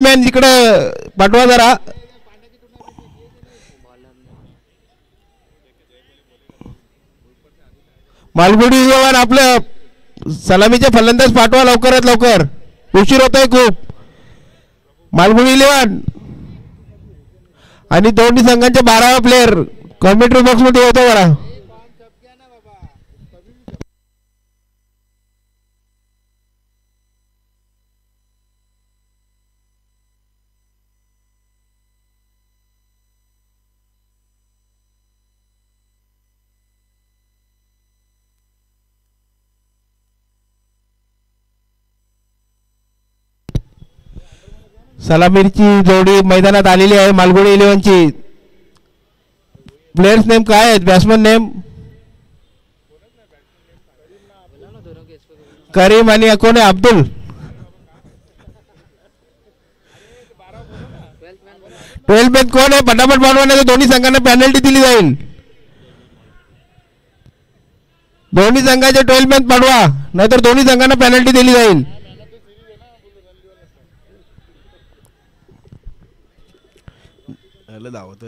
Man इकडे पाठवा जरा. मालगुडी जवान आपलं सलामीचे फलंदाज पाठवा लवकरात लवकर, उशीर होतोय खूप. मालगुडी 11 आणि दोन्ही संघांचे 12 प्लेयर कॉमेंट्री बॉक्स मध्ये होतो बघा. सलामीची जोडी मैदानात आलेली आहे. मालगुडी 11 ची. प्लेयर्स नेम काय आहेत? बॅट्समन नेम करीम आणि कोण आहे? अब्दुल. 12 मॅन कोण आहे? पटापट पाठवण्याचं. दोन्ही संघांना पेनल्टी दिली जाईल. दोन्ही संघाचे 12 मॅन पाठवा, नाहीतर दोन्ही संघांना पेनल्टी दिली जाईल. धावत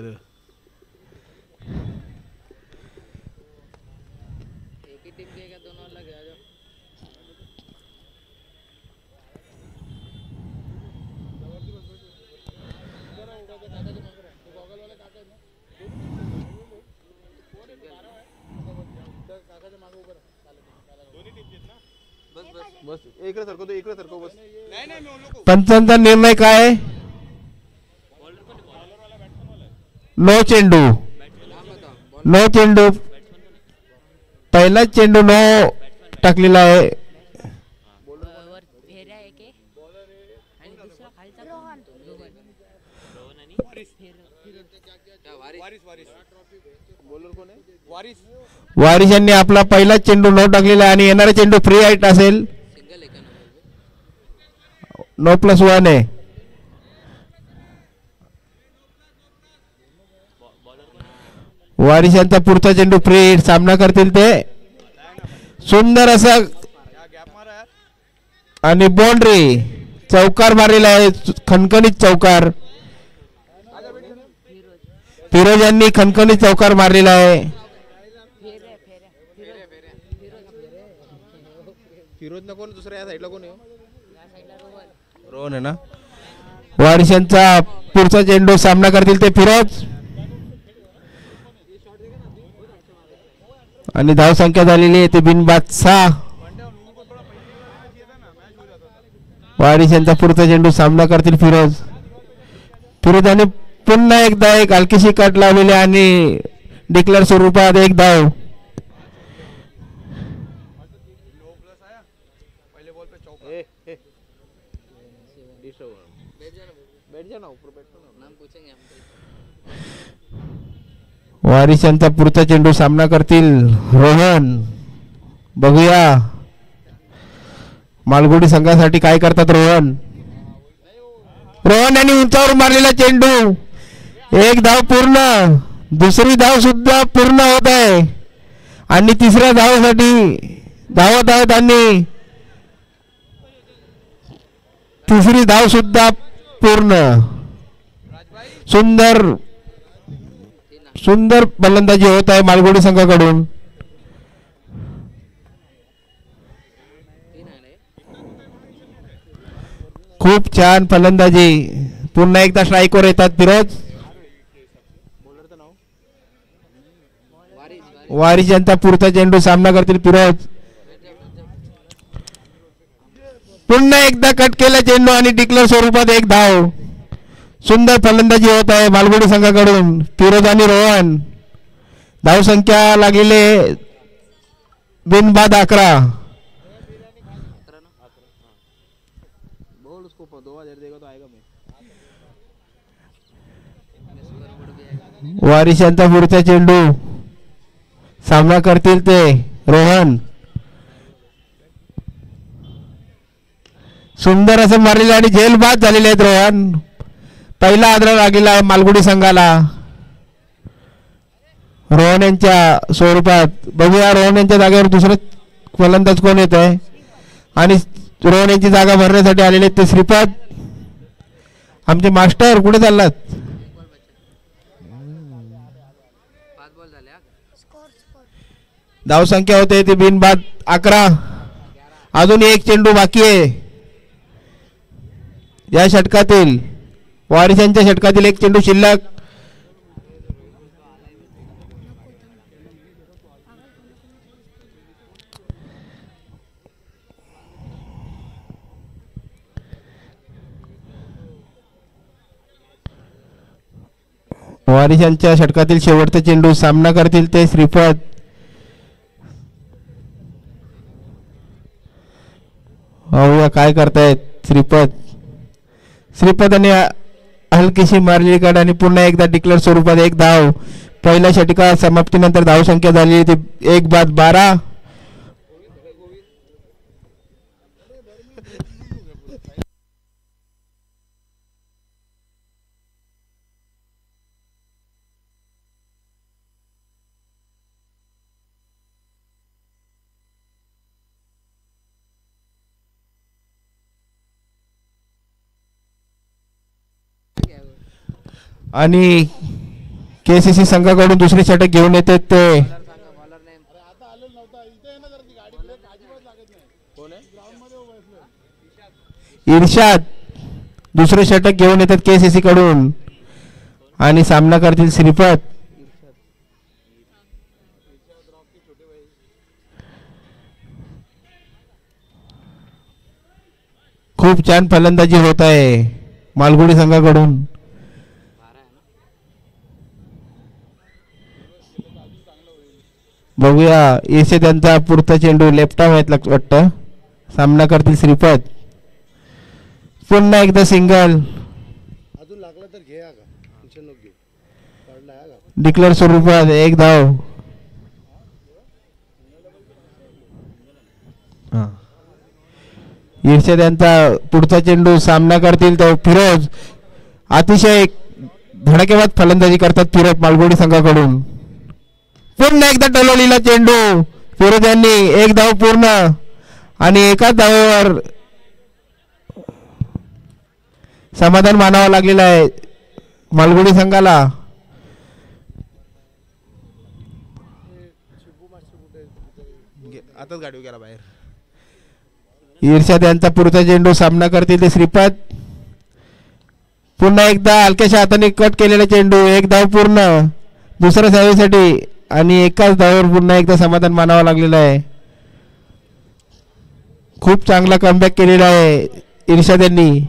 पंचांचा निर्णय काय? नो चेंडू. नो चेंडू. पहिला चेंडू नो टाकलेला आहे. वारिस यांनी आपला पहिला चेंडू नो टाकलेला आहे आणि येणारा चेंडू फ्री हाईट असेल. नो +1 आहे. वारिस यांचा पुढचा चेंडू फ्री हिट. सामना करतील ते. सुंदर असा आणि बाउंड्री. चौकार मारलेला आहे, खणखणीत चौकार. फिरोज यांनी खणखणीत चौकार मारलेला आहे. फिरोज ना कोण? दुसऱ्या साईडला कोण आहे? रोहन आहे ना. वारिस यांचा पुढचा चेंडू. सामना करतील ते फिरोज. आणि धाव संख्या झालेली आहे ते बिनबाद 6. वारिस यांचा पुढचा चेंडू. सामना करतील फिरोज. फिरोजाने पुन्हा एकदा एक हलकीशी कट लावलेली आणि डिक्लेअर स्वरूपात एक धाव. वारिस यांचा पुढचा चेंडू. सामना करतील रोहन. बघूया मालगुडी संघासाठी काय करतात रोहन. रोहन यांनी उंचावर मारलेला चेंडू. एक धाव पूर्ण. दुसरी धाव सुद्धा पूर्ण होत आहे आणि तिसऱ्या धावासाठी धावत आहेत आणि तिसरी धाव सुद्धा पूर्ण. सुंदर सुंदर फलंदाजी होत आहे मालगुडी संघाकडून. खूप छान फलंदाजी. पुन्हा एकदा स्ट्राईकवर येतात फिरोज. वारिस यांचा पुढचा चेंडू. सामना करतील फिरोज. पुन्हा एकदा कट केला चेंडू आणि डिक्लेअर स्वरूपात एक धाव. सुंदर फलंदाजी होत आहे मालगुडी संघाकडून. फिरोज आणि रोहन. धाव संख्या लागलेले बिनबाद 11. वारिस यांचा पुढचा चेंडू. सामना करतील ते रोहन. सुंदर असं मारलेले आणि झेलबाद झालेले आहेत रोहन. पहिला आदर लागलेला आहे मालगुडी संघाला रोहन यांच्या स्वरूपात. बघूया रोहन यांच्या जागेवर दुसरं फलंदाज कोण येत आहे आणि रोहन यांची जागा भरण्यासाठी आलेले ते श्रीपाद आमचे मास्टर कुठे चाललात? धाव संख्या होते ती बिनबाद 11. अजून एक चेंडू बाकी आहे या षटकातील. वारिसांच्या षटकातील एक चेंडू शिल्लक. वारिसांच्या षटकातील शेवटचा चेंडू. सामना करतील ते श्रीपत. पाहूया काय करतायत श्रीपत. श्रीपतने हलकीशी मारलेली काढ आणि पुन्हा एकदा डिक्लेअर स्वरूपात एक धाव. पहिल्या षटका समाप्तीनंतर धाव संख्या झाली ती 1-12. आणि केसीसी संघाकडून दुसरी षटक घेऊन येतात ते इर्शाद. दुसरे षटक घेऊन येतात केसीसी कडून आणि सामना करतील श्रीपत. खूप छान फलंदाजी होत आहे मालगुडी संघाकडून. बघूया येसे त्यांचा पुढचा चेंडू लेफ्ट आर्म आहेत वाटतं. सामना करतील श्रीपत. पुन्हा एकदा सिंगल. डिक्लेअर स्वरूपात एक धाव. इर्षद यांचा पुढचा चेंडू. सामना करतील तो फिरोज. अतिशय धडाकेबाज फलंदाजी करतात फिरोज मालगुडी संघाकडून. पुन्हा एकदा टोलवलेला चेंडू. फिरोज यांनी एक धाव पूर्ण आणि एकाच धावेवर समाधान मानावं लागलेलं आहे मालगुडी संघाला. आताच गाडी गेला बाहेर. इर्षाद यांचा पुढचा चेंडू. सामना करतील ते श्रीपत. पुन्हा एकदा हलक्याशा हाताने कट केलेला चेंडू. एक धाव पूर्ण दुसऱ्या धावेसाठी आणि एकाच धावेवर पुन्हा एकदा समाधान मानावं लागलेलं आहे. खूप चांगला कमबॅक केलेला आहे इर्षाद यांनी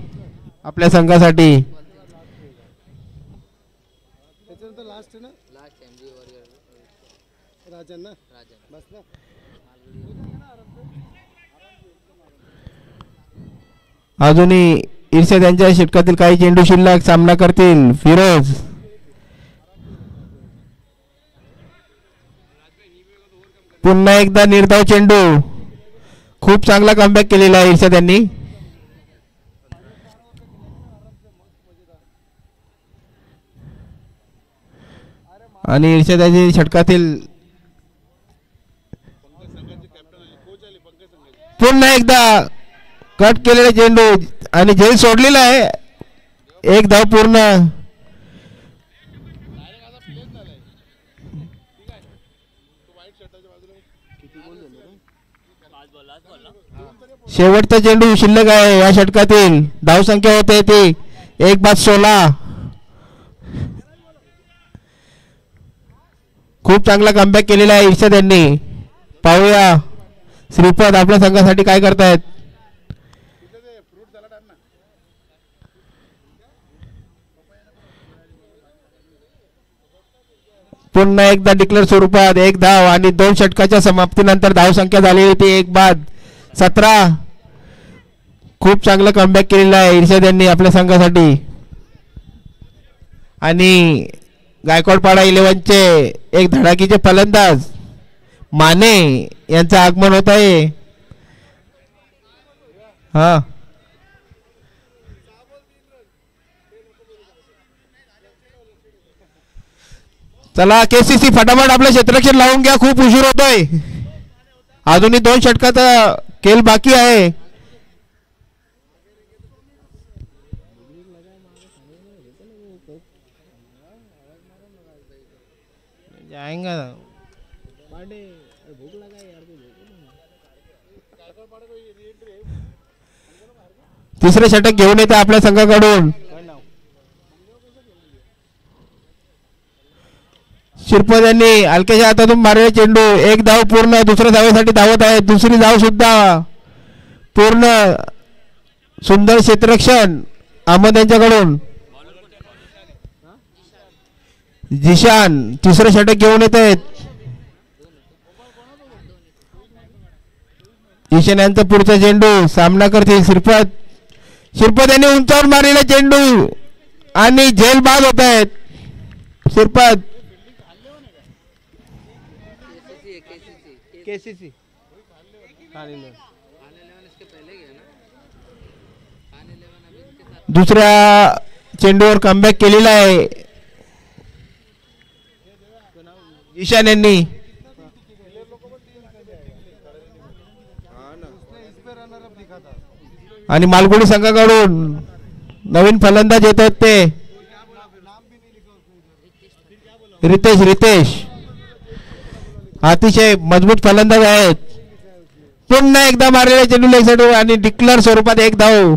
आपल्या संघासाठी. अजूनही इर्षाद यांच्या षटकातील काही चेंडू शिल्लक. सामना करतील फिरोज. पुन्हा एकदा निर्धाव चेंडू. खूप चांगला कमबॅक केलेला आहे इर्षाद यांनी. आणि इर्षाद यांच्या षटकातील पुन्हा एकदा कट केलेला चेंडू आणि झेल सोडलेला आहे. एक धाव पूर्ण. शेवटचा चेंडू शिल्लक आहे या षटकातील. धाव संख्या होते ती 1-16. खूप चांगला कमबॅक केलेला आहे इर्षाद यांनी. पाहूया श्रीपत आपल्या संघासाठी काय करतायत. पुन्हा एकदा डिक्लेअर स्वरूपात एक धाव आणि 2 षटकाच्या समाप्तीनंतर धाव संख्या झाली होती 1-17. खूप चांगलं कमबॅक केलेलं आहे इर्षाद यांनी आपल्या संघासाठी. आणि गायकवाडपाडा 11चे एक धडाकीचे फलंदाज माने यांचं आगमन होत आहे. हा चला केसीसी फटाफट आपलं क्षेत्ररक्षण लावून घ्या. खूप उशीर होतोय. अजूनही 2 षटकाचा खेळ बाकी आहे. जाएगा तिसरे षटक घेऊन येते आपल्या संघाकडून शिरपत यांनी हलक्याच्या हातातून मारलेला चेंडू एक धाव पूर्ण दुसऱ्या धावेसाठी धावत आहे दुसरी धाव सुद्धा पूर्ण सुंदर क्षेत्ररक्षण अहमद यांच्याकडून जिशान तिसरे षटक घेऊन येत आहेत जिशान यांचा पुढचा चेंडू सामना करतील शिरपत यांनी उंचावर मारलेला चेंडू आणि झेल बाद होत आहेत शिरपत केसीसी दुसऱ्या चेंडूवर कमबॅक केलेला आहे ईशान यांनी आणि मालगुडी संघाकडून नवीन फलंदाज येत आहेत ते रितेश अतिशय मजबूत फलंदाज आहेत पुन्हा एकदा मारलेला चेंडू लेग साइड आणि डिक्लेअर स्वरूपात एक धाव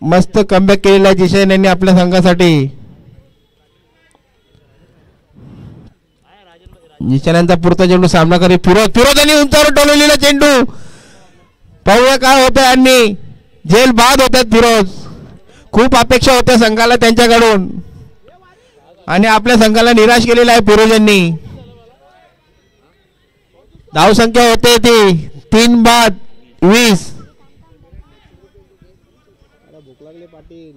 मस्त कमबॅक केलेला जिशान यांनी आपल्या संघासाठी जिशान यांचा पुढचा चेंडू सामना करी फिरोज यांनी उंचावर डोलवलेला चेंडू पाहूया काय होतं आणि झेल बाद होतात फिरोज खूप अपेक्षा होत्या संघाला त्यांच्याकडून आणि आपल्या संघाला निराश केलेला आहे फिरोज यांनी धाव संख्या होते ती 3 बाद 20 भूक लागले पाटील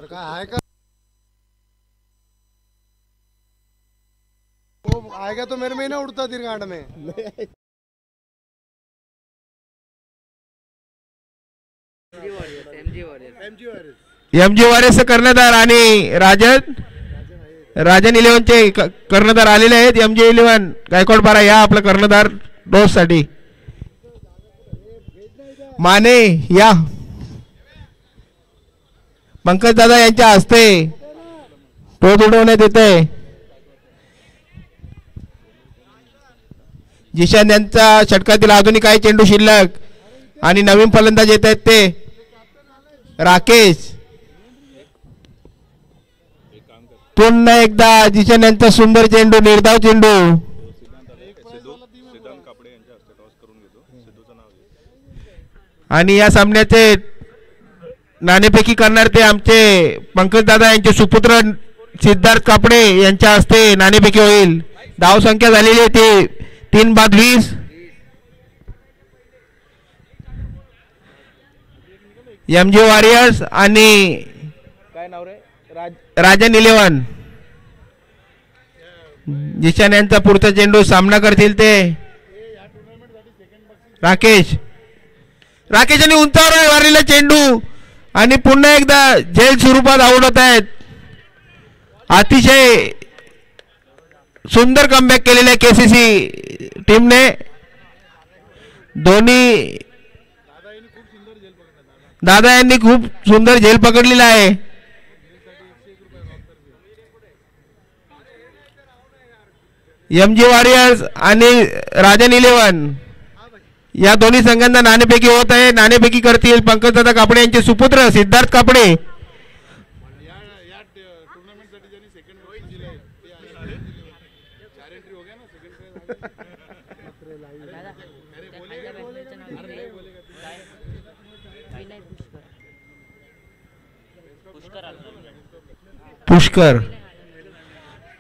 काय आहे का वो आएगा तो मेरे में ही ना उड़ता तिरगांड में एमजी वॉरियर्स कर्णधार आणि राजन 11 चे कर्णधार आलेले आहेत एमजी 11 गायकवाड बारा या आपला कर्णधार डोस साठी माने या पंकज दादा यांच्या हस्ते टोच उडवण्यात येते जिशान यांचा षटकातील अजूनही काही चेंडू शिल्लक आणि नवीन फलंदाज येत आहेत ते राकेश पुन्हा एकदा जिशान यांचा सुंदर चेंडू निर्धाव चेंडू आणि या सामन्याचे नाणेफेकी करणार ते आमचे पंकज दादा यांचे सुपुत्र सिद्धार्थ कापडे यांच्या हस्ते नाणेफेकी होईल धाव संख्या झालेली आहे ती 3 बाद 20 एमजी वॉरियर्स आणि काय नाव रे राजन 11 जिशान यांचा पुढचा चेंडू सामना करतील ते राकेश यांनी उंचावर मारलेला चेंडू आणि पुन्हा एकदा झेल स्वरूपात आवडत आहेत अतिशय सुंदर कमबॅक केलेले आहे केसीसी टीमने दोन्ही दादा यांनी खूप सुंदर झेल पकडलेला आहे एमजी वॉरियर्स आणि राजन 11 या दोन्ही संघांना नाणेफेकी होत आहे नाणेफेकी करतील पंकजदादा कापडे यांचे सुपुत्र सिद्धार्थ कापडे पुष्कर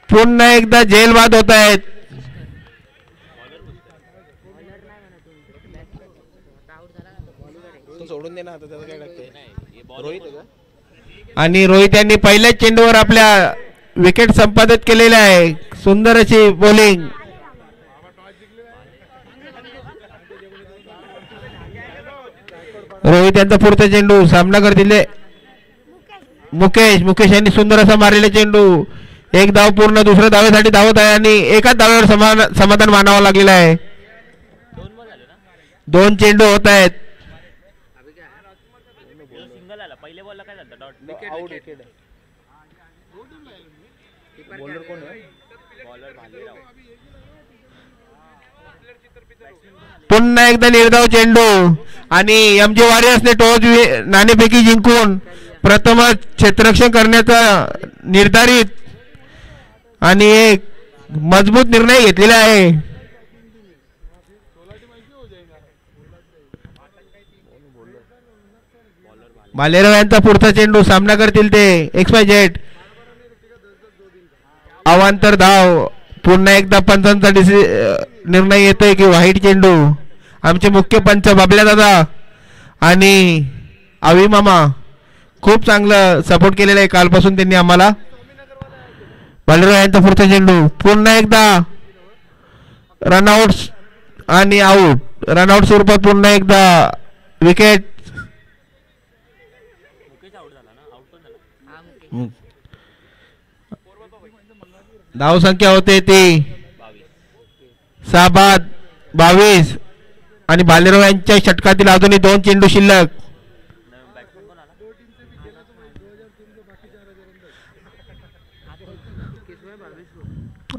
पुन्हा एकदा जेल बाद होत आहेत सोडून दे ना आता त्याचं काय लागते आणि रोहित यांनी पहिल्याच चेंडूवर आपल्या विकेट संपादित केलेले आहे सुंदर अशी बॉलिंग रोहित यांचा पुढचा चेंडू सामना करतील मुकेश यांनी सुंदर असा मारलेला चेंडू एक धाव पूर्ण, दुसऱ्या धावेसाठी धावत आहे आणि एकाच धावेवर समाधान मानावं लागलेलं आहे. 2 चेंडू होत आहेत. पुन्हा एकदा निर्धाव चेंडू आणि एमजे वॉरियर्सने टॉस नाणेफेकी जिंकून प्रथमच क्षेत्ररक्षण करण्याचा निर्धारित आणि एक मजबूत निर्णय घेतलेला आहे. भालेराव यांचा पुढचा चेंडू सामना करतील ते XYZ. अवांतर धाव. पुन्हा एकदा पंचांचा निर्णय येतोय की व्हाईट चेंडू. आमचे मुख्य पंच बाबल्या दादा आणि आवी मामा खूप चांगलं सपोर्ट केलेलं आहे कालपासून त्यांनी आम्हाला. भालेराव यांचा पुढचा चेंडू पुन्हा एकदा रनआउट आणि आउट. रनआउट स्वरूपात पुन्हा एकदा विकेट. धाव संख्या होते ती 6 बाद 22 आणि भालेराव यांच्या षटकातील अजूनही 2 चेंडू शिल्लक.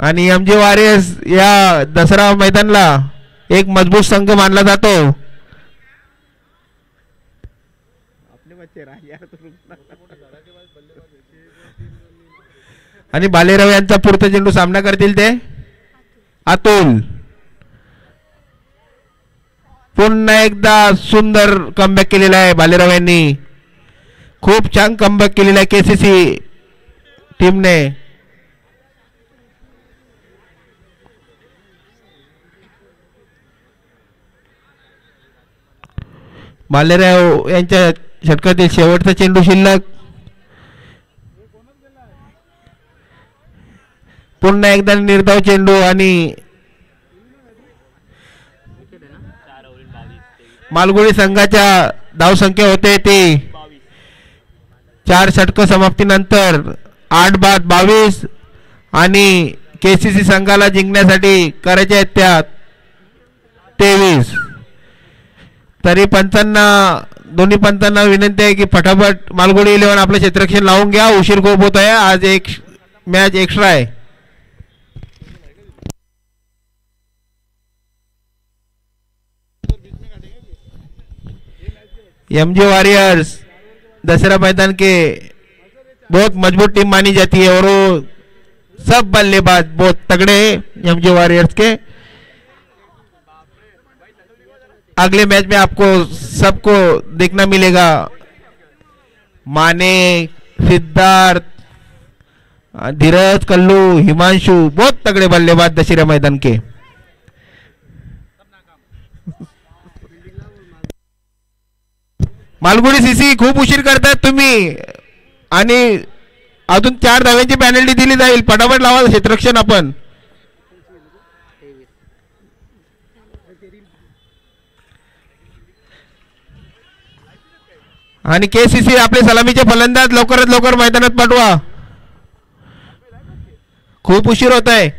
आणि एमजे वॉरियर्स या दसरा मैदानाला एक मजबूत संघ मानला जातो. आणि भालेराव यांचा पुढचा चेंडू सामना करतील ते अतुल. पुन्हा एकदा सुंदर कमबॅक केलेला आहे भालेराव यांनी. खूप छान कमबॅक केलेला आहे केसीसी टीमने. भालेराव यांच्या षटकातील शेवटचा चेंडू शिल्लक. पुन्हा एकदा निर्धाव चेंडू आणि मालगुडी संघाच्या धावसंख्या होते ती 4 षटक समाप्तीनंतर 8 बाद 22 आणि केसीसी संघाला जिंकण्यासाठी करायच्या आहेत त्या 23. तरी दोन्ही पंचांना विनंती आहे की फटाफट मालगुडी 11 आपलं क्षेत्ररक्षण लावून घ्या. उशीर खूप होत आहे. आज एक मॅच एक्स्ट्रा आहे. एमजे वॉरियर्स दशहरा मैदान के बहुत मजबूत टीम मानी जाती है और वो सब बल्लेबाज बहुत तगड़े हैं एमजे वॉरियर्स के. अगले मैच में आपको सबको देखना मिलेगा. माने, सिद्धार्थ, धीरज, कल्लू, हिमांशु बहुत तगड़े बल्लेबाज दशहरा मैदान के. मालगुडी सीसी खूप उशीर करतायत तुम्ही आणि अजून 4 धाव्यांची पेनल्टी दिली जाईल. फटाफट लावा क्षेत्ररक्षण आपण. आणि केसीसी आपले सलामीचे फलंदाज लवकरात लवकर मैदानात पाठवा. खूप उशीर होत आहे.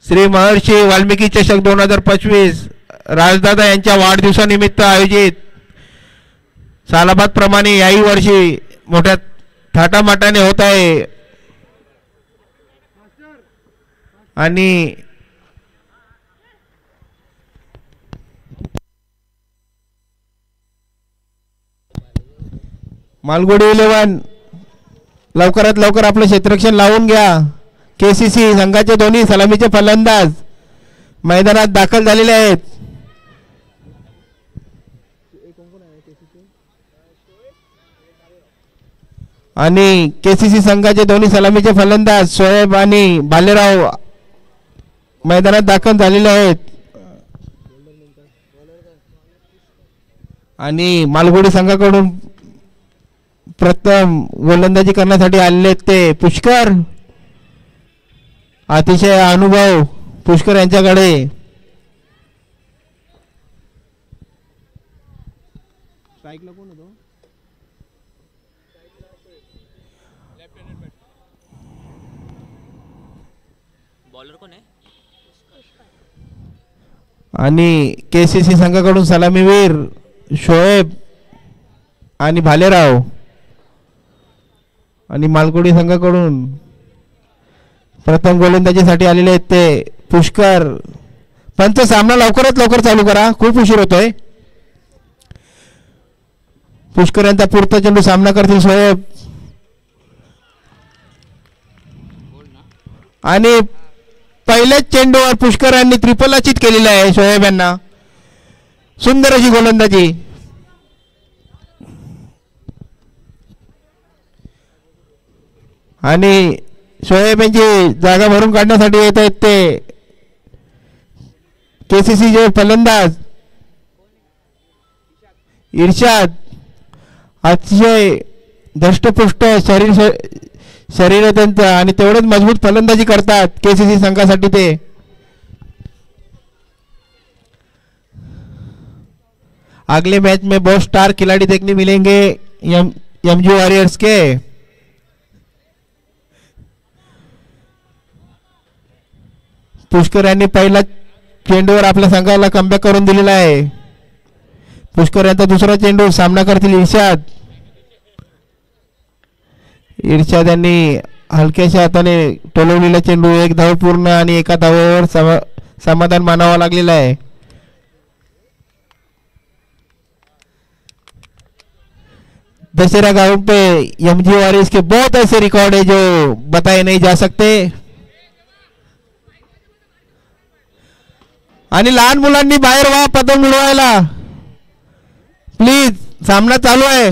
श्री महर्षी वाल्मिकी चषक 2025 राजदादा यांच्या वाढदिवसानिमित्त आयोजित सालाबाद प्रमाणे याही वर्षी मोठ्या थाटामाटाने होत आहे. आणि मालगुडी 11 लवकरात लवकर आपलं क्षेत्ररक्षण लावून घ्या. केसीसी संघाचे दोन्ही सलामीचे फलंदाज मैदानात दाखल झालेले आहेत. आणि केसीसी संघाचे दोन्ही सलामीचे फलंदाज शोएब आणि भालेराव मैदानात दाखल झालेले आहेत. आणि मालगुडी संघाकडून प्रथम गोलंदाजी करण्यासाठी आलेले ते पुष्कर. अतिशय अनुभव पुष्कर यांच्याकडे. स्ट्राईकला कोण होतो? बॉलर कोण आहे? आणि केसीसी संघाकडून सलामीवीर शोएब आणि भालेराव, आणि मालगुडी संघाकडून प्रथम गोलंदाजीसाठी आलेले आहेत ते पुष्कर. पंच, सामना लवकरात लवकर चालू करा, खूप उशीर होतोय. पुष्कर यांचा पुढचा चेंडू सामना करतील शोएब, आणि पहिल्याच चेंडूवर पुष्कर यांनी ट्रिपल अचित केलेलं आहे शोएब यांना. सुंदर अशी गोलंदाजी. आणि शोएब यांची जागा भरून काढण्यासाठी येत आहेत ते केसीसीचे फलंदाज इर्शाद. अतिशय धष्टपुष्ट शरीर आहे त्यांचं, आणि तेवढेच मजबूत फलंदाजी करतात केसीसी संघासाठी ते. अगले मैच में बहुत स्टार खिलाड़ी देखने मिलेंगे एमजी वॉरियर्स के. पुष्कर यांनी पहिला चेंडूवर आपल्या संघाला कमबॅक करून दिलेला आहे. पुष्कर यांचा दुसरा चेंडू सामना करतील इर्शाद. इर्शाद यांनी हलक्याशा हाताने टोलवलेला चेंडू, एक धाव पूर्ण आणि एका धावेवर समाधान मानावं लागलेलं आहे. दशहरा गांव पे एमजी वॉरियर्स के बहुत ऐसे रिकॉर्ड है जो बताए नहीं जा सकते. आणि लहान मुलांनी बाहेर व्हा पदक मिळवायला प्लीज, सामना चालू आहे.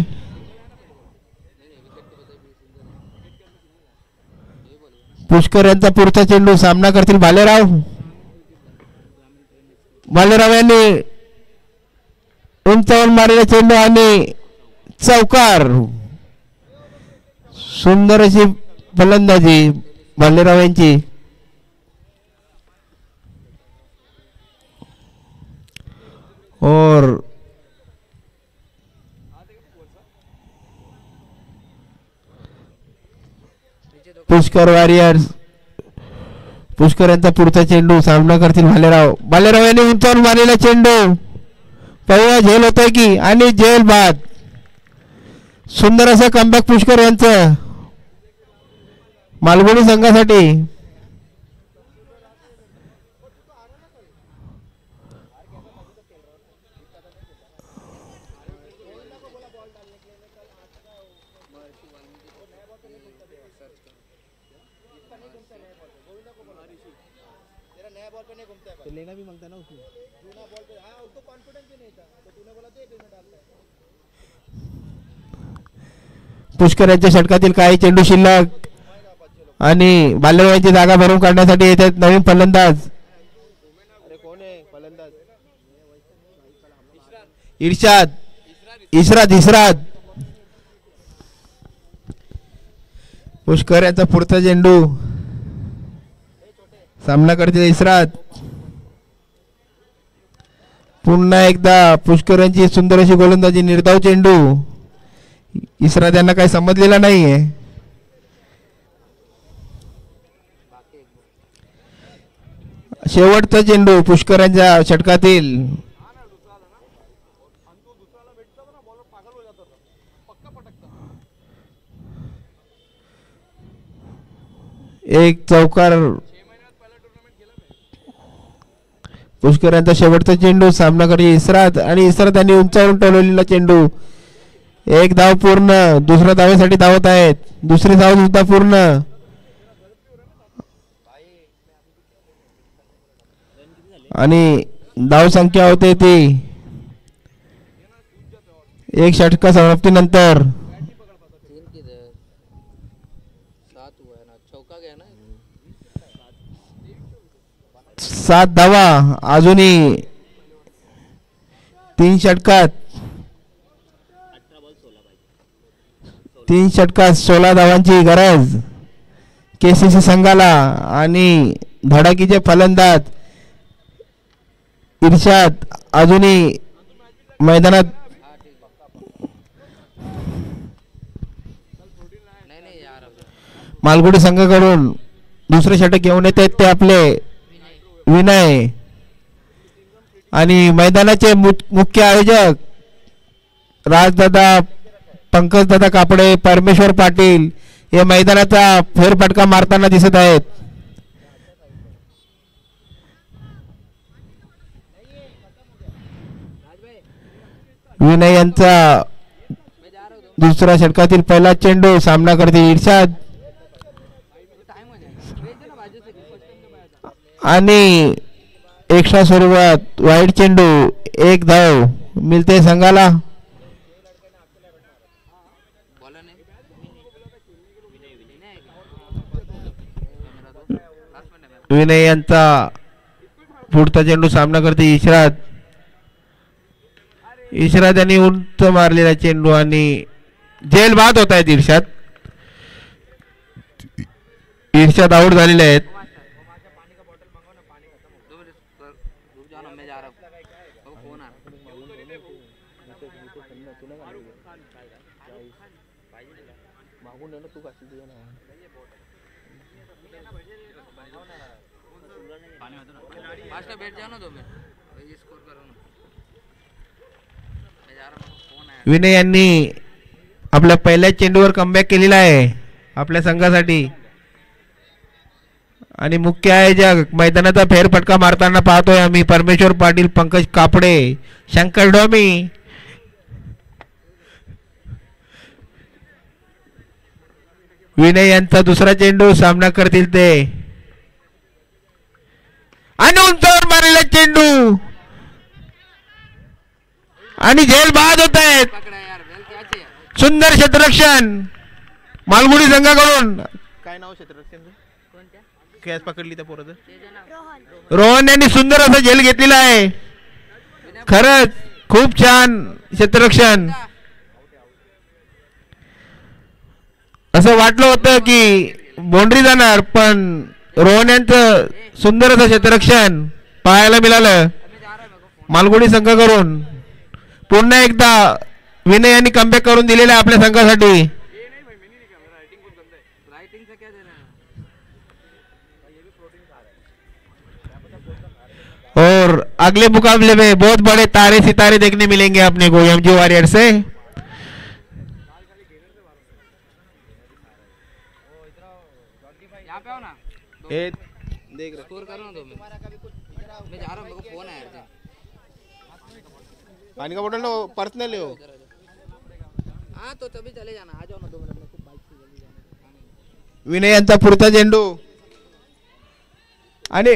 पुष्कर यांचा पुढचा चेंडू सामना करतील भालेराव. भालेराव यांनी उंचावून मारलेला चेंडू आणि चौकार. सुंदर अशी फलंदाजी भालेराव यांची. और पुष्कर वॉरियर्स, पुष्कर यांचा पुढचा चेंडू सामना करतील भालेराव. भालेराव यांनी उंचावून मारलेला चेंडू, पहिला झेल होतोय की, आणि झेल बाद. सुंदर असं कमबॅक पुष्कर यांचं मालगुडी संघासाठी. लेना भी मांगता ना उसको, जूना बॉल पे। हाँ, उसको कॉन्फिडेंस ही नहीं था, तो तूने बोला तो 1 में डालता है. पुष्कर यांच्या षटकातील काही चेंडू शिल्लक, आणि बालेरावांची जागा भरून काढण्यासाठी येतात नवीन फलंदाज. अरे कोण आहे फलंदाज? इर्शाद. पुष्कर यांचा पुढचा चेंडू सामना करतील इर्शाद. पुन्हा एकदा पुष्कर यांची सुंदर अशी गोलंदाजी, निर्धाव चेंडू. इर्शाद यांना काही समजलेला नाहीये. शेवटचा चेंडू पुष्कर यांच्या षटकातील. एक चौकार. पुष्कर यांचा शेवटचा चेंडू सामना करी इर्शाद, आणि इर्शाद यांनी उंचावरून टोलवलेला चेंडू. एक धाव पूर्ण. दुसऱ्या धावेसाठी धावत आहेत. दुसरी धाव सुद्धा पूर्ण. आणि धाव संख्या होते ती एक षटका समाप्तीनंतर 7 धावा. अजूनही 3 षटकात 16 धावांची गरज केसीसी संघाला. आणि धडाकीचे फलंदाज इर्शाद अजूनही मैदानात मालगुडी संघाकडून दुसरे षटक घेऊन येत आहेत ते आपले विनय आणि मैदानाचे मुख्य आयोजक राजदादा पंकजदादा कापडे परमेश्वर पाटील हे मैदानाचा फेरफटका मारताना दिसत आहेत. विनय यांचा दुसऱ्या षटकातील पहिला चेंडू सामना करते इर्शाद आणि एक्स्ट्रा स्वरूपात वाईट चेंडू एक धाव मिळते संघाला. विनय यांचा पुढचा चेंडू सामना करते इर्शाद. इर्शाद यांनी उंच मारलेला चेंडू आणि जेल बाद होत आहेत. इर्शाद आउट झालेले आहेत. विनय यांनी आपल्या पहिल्या चेंडूवर कमबॅक केलेला आहे आपल्या संघासाठी आणि मुख्य आयोजक मैदानाचा फेरफटका मारताना पाहतोय आम्ही परमेश्वर पाटील पंकज कापडे शंकर डोमी. विनय यांचा दुसरा चेंडू सामना करतील ते आणि उंचावर मारलेला चेंडू आणि झेल बाद होत आहेत. सुंदर क्षेत्ररक्षण मालगुडी संघाकडून. काय नाव क्षेत्ररक्षण कॅच पकडली त्या पोराचं रोहन यांनी सुंदर असं झेल घेतलेला आहे. खरंच खूप छान क्षेत्ररक्षण. असं वाटलं होतं की बाउंड्री जाणार पण रोहन यांचं सुंदर असं क्षेत्ररक्षण पाहायला मिळालं मालगुडी संघाकडून. पुन्हा एकदा विनय यांनी कमबॅक करून दिलेला आपल्या संघासाठी. और अगले मुकाबले में बहुत बड़े तारे सितारे देखने मिलेंगे अपने को एमजी वॉरियर से. देख स्कोर करो ना 2 मिनट मैं जा रहा हूं. मेरे को फोन आया पानी का बोतल लो पर्सनल हो. हां तो तभी चले जाना. आ जाओ ना 2 मिनट में खूप बाइक से जल्दी जाना. विनय यांचा पुढचा चेंडू आणि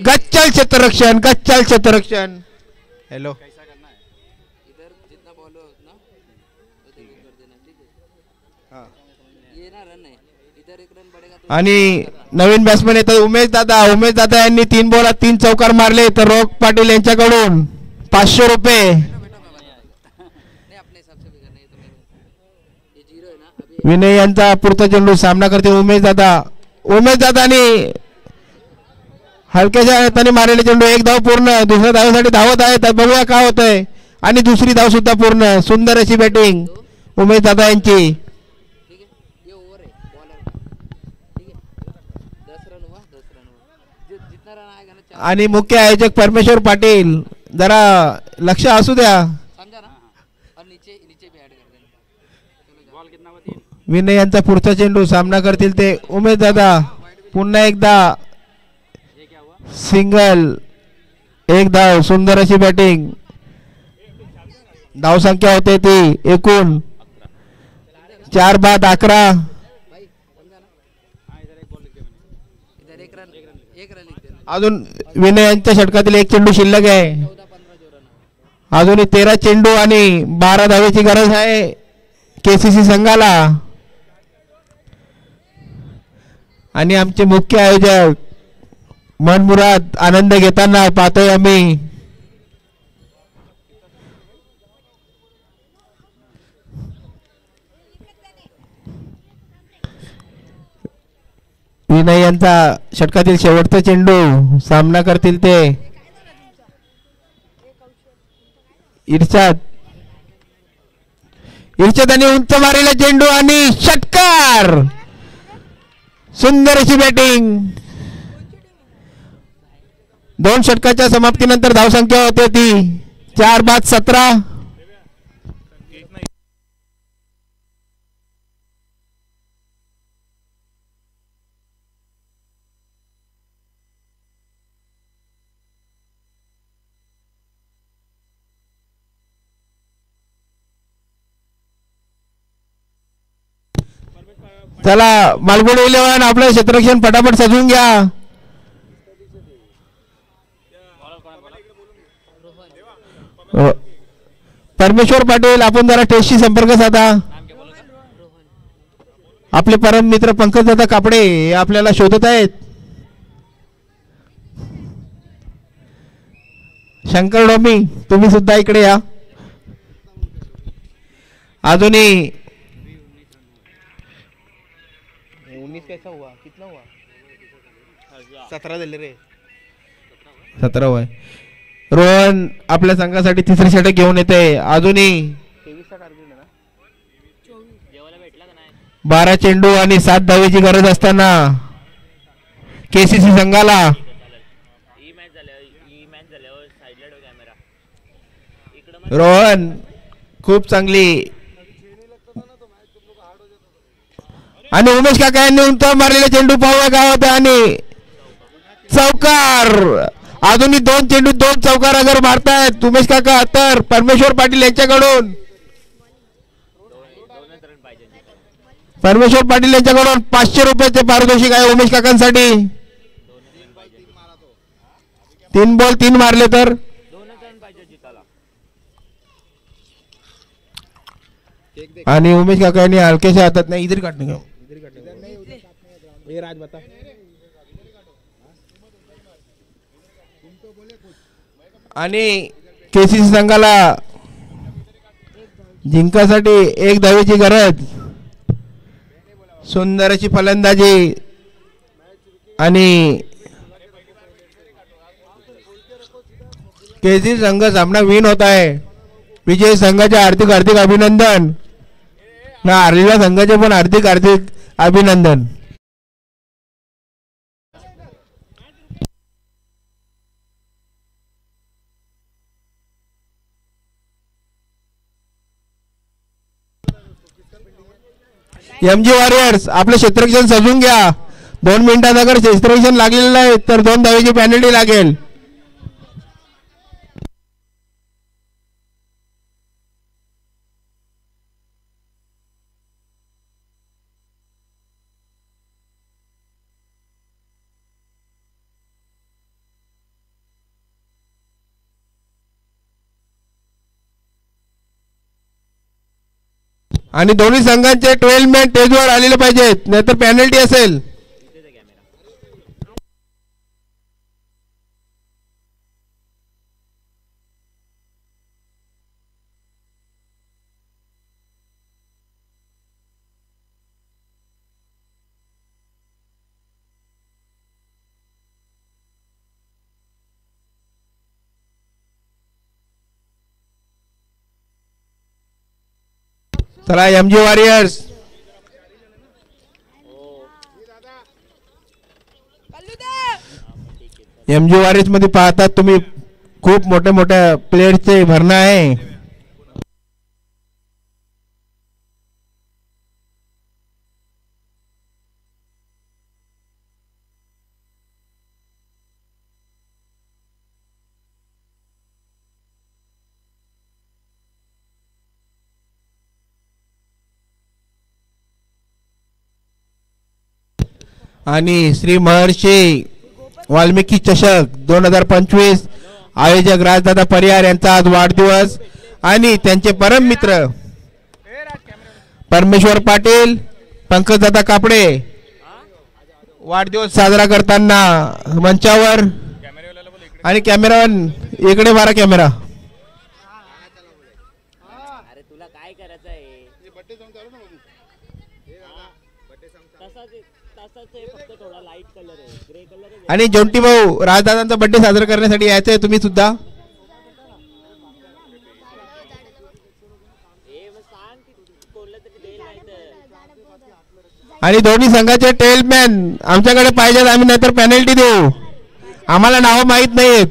गच्चल क्षेत्ररक्षण. हॅलो कैसा करना है इधर जितना बॉल हो उतना उधर कर देना. ठीक है हां ये ना रन है इधर एक रन बढ़ेगा तो. आणि नवीन बॅट्समन येतात उमेश दादा यांनी 3 बॉलात 3 चौकार मारले तर रोहक पाटील यांच्याकडून 500 रुपये. विनय यांचा पुढचा चेंडू सामना करते उमेश दादानी हलक्याच्या हाताने मारलेले चेंडू एक धाव पूर्ण. दुसऱ्या धावेसाठी धावत आहे तर बघूया काय होतंय आणि दुसरी धाव सुद्धा पूर्ण. सुंदर अशी बॅटिंग उमेश दादा यांची. आणि मुख्य आयोजक परमेश्वर पाटील जरा लक्ष असू द्या. विनय यांचा पुढचा चेंडू सामना करतील ते उमेश दादा. पुन्हा एकदा सिंगल एक धाव. सुंदर अशी बॅटिंग. धाव संख्या होते ती एकूण 4 बाद 11. अजून विनय यांच्या षटकातील एक चेंडू शिल्लक आहे. अजूनही 13 चेंडू आणि 12 धावेची गरज आहे केसीसी संघाला. आणि आमचे मुख्य आयोजक मनमुराद आनंद घेताना पाहतोय आम्ही. विनय यांचा षटकातील शेवटचा चेंडू सामना करतील ते इर्शाद आणि उंच मारलेला चेंडू आणि षटकार. सुंदर अशी बॅटिंग. 2 षटकाच्या समाप्तीनंतर धावसंख्या होते ती 4-17. चला मालगुडी 11 आपलं क्षेत्ररक्षण पटापट सजवून घ्या. परमेश्वर पाटील आपण जरा टेस्टशी संपर्क साधा. आपले परम मित्र पंकज दादा कापडे हे आपल्याला शोधत आहेत. शंकर डोमी तुम्ही सुद्धा इकडे या. अजूनही 19 कैसा हुआ कितना हुआ 17 झाले रे 17 होय. रोहन आपल्या संघासाठी तिसरी षटक घेऊन येते. अजूनही 12 चेंडू आणि 7 धावेची गरज असताना केसीसी संघाला रोहन खूप चांगली आणि उमेश काका यांनी उंचावर मारलेले चेंडू पाहूया काय होते आणि चौकार. अजूनही 2 चेंडू 2 चौकार अगर मारतायत उमेश काका तर परमेश्वर पाटील यांच्याकडून 500 रुपयाचे पारितोषिक आहे उमेश काकांसाठी. 3 बॉल 3 मारले तर आणि उमेश काका यांनी हलक्याच्या हातात नाही इधर काटणे का राज बता. आणि केसीसी संघाला जिंकासाठी 1 धावेची गरज. सुंदर अशी फलंदाजी आणि केसीसी संघ सामना विन होत आहे. विजयी संघाचे हार्दिक हार्दिक अभिनंदन. ना हारलेल्या संघाचे पण हार्दिक हार्दिक अभिनंदन. एमजी वॉरियर्स आपलं क्षेत्ररक्षण सजवून घ्या. 2 मिनिटात अगर क्षेत्ररक्षण लागलेलं आहे तर 2 धावेची पॅनल्टी लागेल. आणि दोन्ही संघांचे 12 मॅन स्टेजवर आलेले पाहिजेत नाहीतर पॅनल्टी असेल. चला एमजी वॉरियर्स मध्ये पाहतात तुम्ही खूप मोठ्या मोठ्या प्लेयरचे भरणा आहे. आणि श्री महर्षी वाल्मिकी चषक 2025 आयोजक राजदादा परिहार यांचा आज वाढदिवस आणि त्यांचे परम मित्र परमेश्वर पाटील पंकजदादा कापडे वाढदिवस साजरा करताना मंचावर आणि कॅमेरामॅन इकडे मारा कॅमेरा. आणि जोंटी भाऊ राजदादांचा बर्थडे साजरा करण्यासाठी यायचंय तुम्ही सुद्धा. आणि दोन्ही संघाचे टेलमॅन आमच्याकडे पाहिजेत, आम्ही नाहीतर पेनल्टी देऊ. आम्हाला नावं माहीत नाहीत.